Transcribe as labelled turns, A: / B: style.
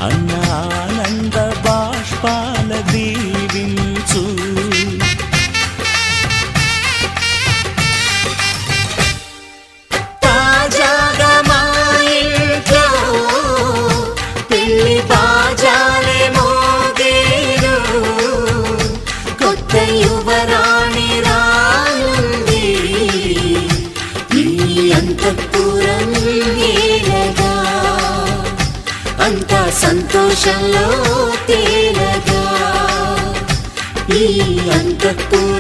A: అన్న ఆనంద బాష్పాల దీవించు. తాజాగా మా ఇంట్లో పెళ్లి బాజాలే మోగేరు, కొత్త యువరాణి రానుంది ఈ అంతఃపురం ఏలగా, అంతా సంతోషంలో తేలగా ఈ అంతఃపురం